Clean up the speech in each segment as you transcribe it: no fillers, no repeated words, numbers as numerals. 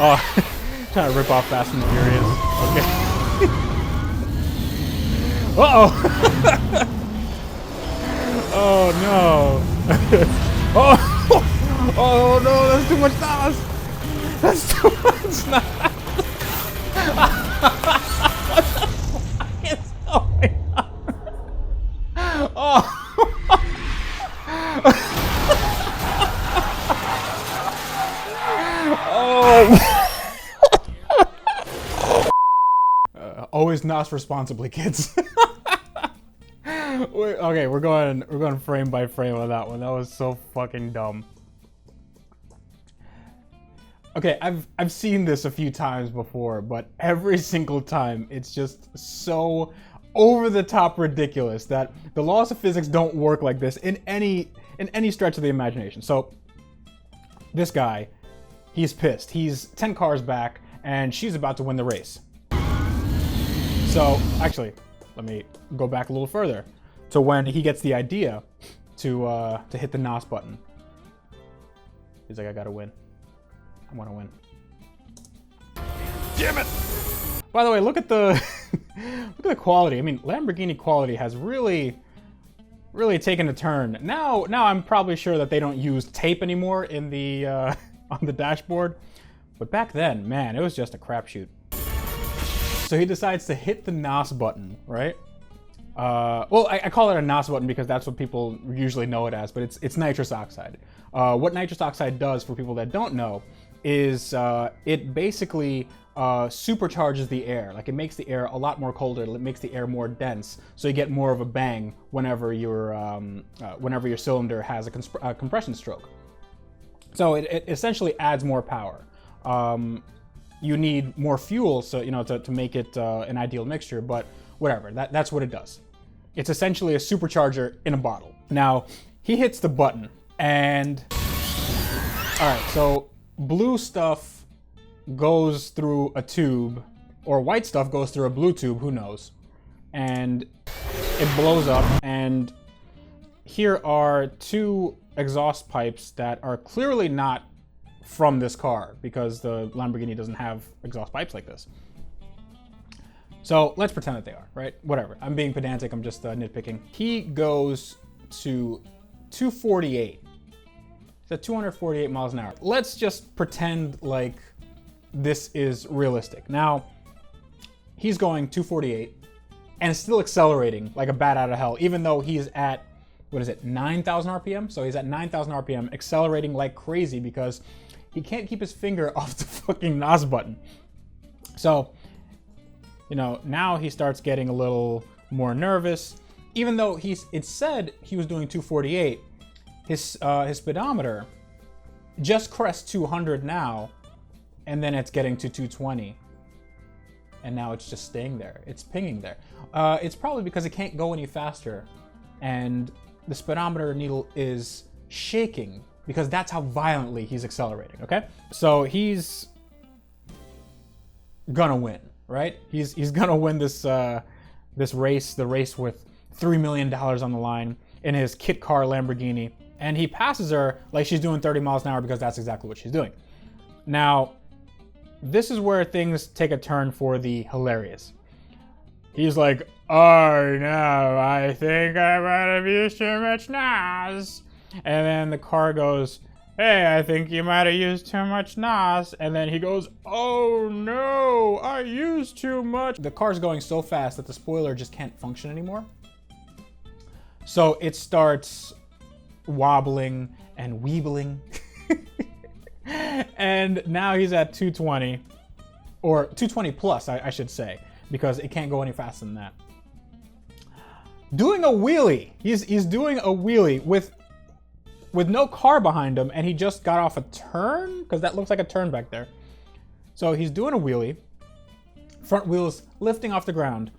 Oh, trying to rip off Fast and the Furious. Okay. Uh-oh. Oh, no. Oh, oh, no, that's too much NOS. That's too much NOS. What the fuck is going on? Oh. Always NOS responsibly, kids. Okay, we're going frame by frame on that one. That was so fucking dumb. Okay, I've seen this a few times before, but every single time it's just so over the top ridiculous that the laws of physics don't work like this in any stretch of the imagination. So this guy, he's pissed. He's 10 cars back and she's about to win the race. So actually, let me go back a little further to when he gets the idea to hit the NOS button. He's like, I gotta win. I want to win. Damn it! By the way, look at the look at the quality. I mean, Lamborghini quality has really taken a turn. Now I'm probably sure that they don't use tape anymore in the on the dashboard, but back then, man, it was just a crapshoot. So he decides to hit the NOS button, right? Well, I call it a NOS button because that's what people usually know it as, but it's nitrous oxide. What nitrous oxide does, for people that don't know, is it basically supercharges the air. Like, it makes the air a lot more colder. It makes the air more dense, so you get more of a bang whenever your cylinder has a compression stroke. So it essentially adds more power. You need more fuel, so to make it an ideal mixture. But whatever, that's what it does. It's essentially a supercharger in a bottle. Now he hits the button, and all right, so blue stuff goes through a tube, or white stuff goes through a blue tube, who knows, and it blows up. And here are two exhaust pipes that are clearly not from this car, because the Lamborghini doesn't have exhaust pipes like this. So let's pretend that they are, right? Whatever, I'm being pedantic, I'm just nitpicking. He goes to 248. It's at 248 miles an hour. Let's just pretend like this is realistic. Now, he's going 248 and still accelerating like a bat out of hell, even though he's at, what is it, 9,000 RPM? So he's at 9,000 RPM, accelerating like crazy because he can't keep his finger off the fucking NOS button. So, now he starts getting a little more nervous. Even though it said he was doing 248, his speedometer just crests 200 now, and then it's getting to 220. And now it's just staying there. It's pinging there. It's probably because it can't go any faster, and the speedometer needle is shaking because that's how violently he's accelerating, okay? So he's gonna win, right? He's gonna win this race, the race with $3 million on the line in his kit car Lamborghini, and he passes her like she's doing 30 miles an hour because that's exactly what she's doing. Now, this is where things take a turn for the hilarious. He's like, oh no, I think I might have used too much NOS. And then the car goes, hey, I think you might have used too much NOS. And then he goes, oh no, I used too much. The car's going so fast that the spoiler just can't function anymore. So it starts wobbling and weebling. And now he's at 220, or 220 plus, I should say, because it can't go any faster than that. Doing a wheelie. He's doing a wheelie with no car behind him, and he just got off a turn, because that looks like a turn back there. So he's doing a wheelie, front wheels lifting off the ground.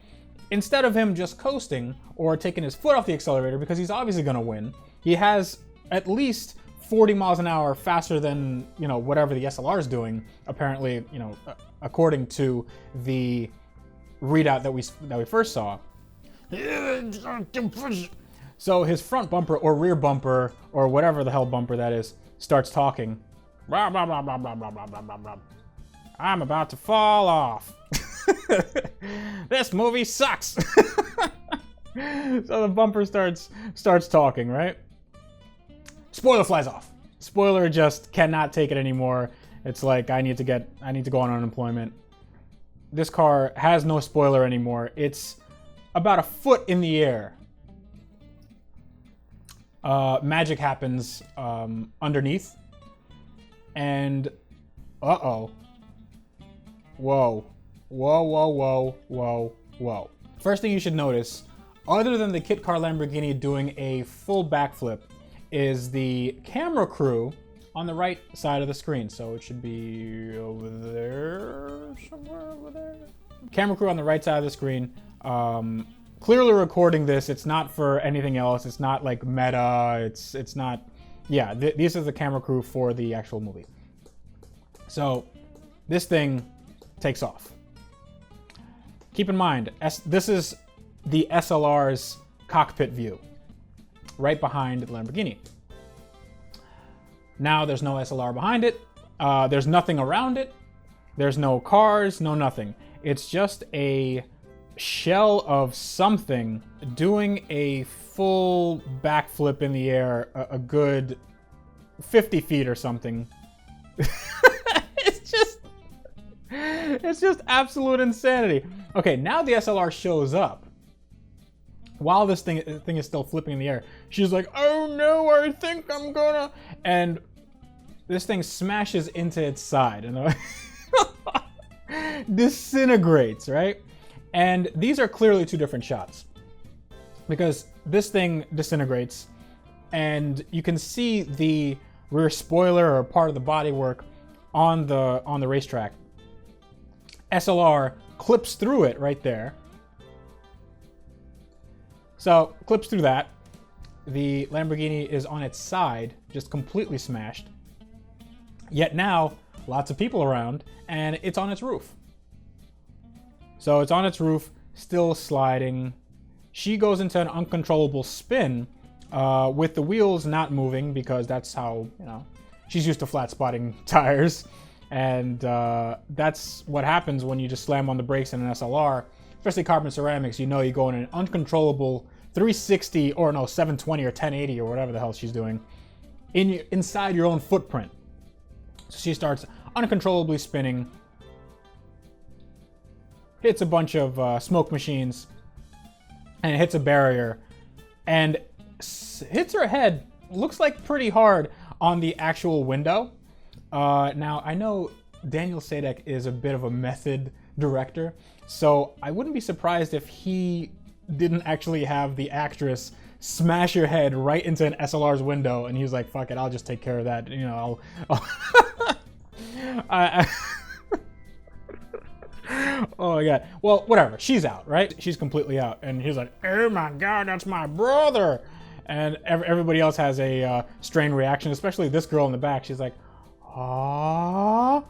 Instead of him just coasting or taking his foot off the accelerator, because he's obviously going to win, he has at least 40 miles an hour faster than, whatever the SLR is doing, apparently, according to the readout that we first saw. So his front bumper or rear bumper or whatever the hell bumper that is starts talking. I'm about to fall off. This movie sucks. So the bumper starts talking, right? Spoiler flies off. Spoiler just cannot take it anymore. It's like, I need to go on unemployment. This car has no spoiler anymore. It's about a foot in the air. Magic happens underneath. And uh-oh. Whoa. Whoa, whoa, whoa, whoa, whoa. First thing you should notice, other than the kit car Lamborghini doing a full backflip, is the camera crew on the right side of the screen. So it should be over there, somewhere over there. Camera crew on the right side of the screen. Clearly recording this. It's not for anything else. It's not like meta. It's not. Yeah, these are the camera crew for the actual movie. So this thing takes off. Keep in mind, this is the SLR's cockpit view, right behind the Lamborghini. Now there's no SLR behind it. There's nothing around it. There's no cars, no nothing. It's just a shell of something doing a full backflip in the air, a good 50 feet or something. It's just absolute insanity. Okay, now the SLR shows up. While this thing is still flipping in the air, she's like, "Oh no, I think I'm gonna..." And this thing smashes into its side and disintegrates, right? And these are clearly two different shots, because this thing disintegrates and you can see the rear spoiler or part of the bodywork on the racetrack. SLR clips through it right there. So clips through that. The Lamborghini is on its side, just completely smashed. Yet now, lots of people around, and it's on its roof. So it's on its roof, still sliding. She goes into an uncontrollable spin with the wheels not moving, because that's how, she's used to flat spotting tires. And that's what happens when you just slam on the brakes in an SLR, especially carbon ceramics. You go in an uncontrollable 360 or no, 720 or 1080 or whatever the hell she's doing inside your own footprint. So she starts uncontrollably spinning, hits a bunch of smoke machines, and hits a barrier, and hits her head, looks like pretty hard, on the actual window. Now, I know Daniel Sadek is a bit of a method director, so I wouldn't be surprised if he didn't actually have the actress smash her head right into an SLR's window, and he's like, "Fuck it, I'll just take care of that." Oh my god. Well, whatever. She's out, right? She's completely out, and he's like, "Oh my god, that's my brother!" And everybody else has a strained reaction, especially this girl in the back. She's like, "Ah."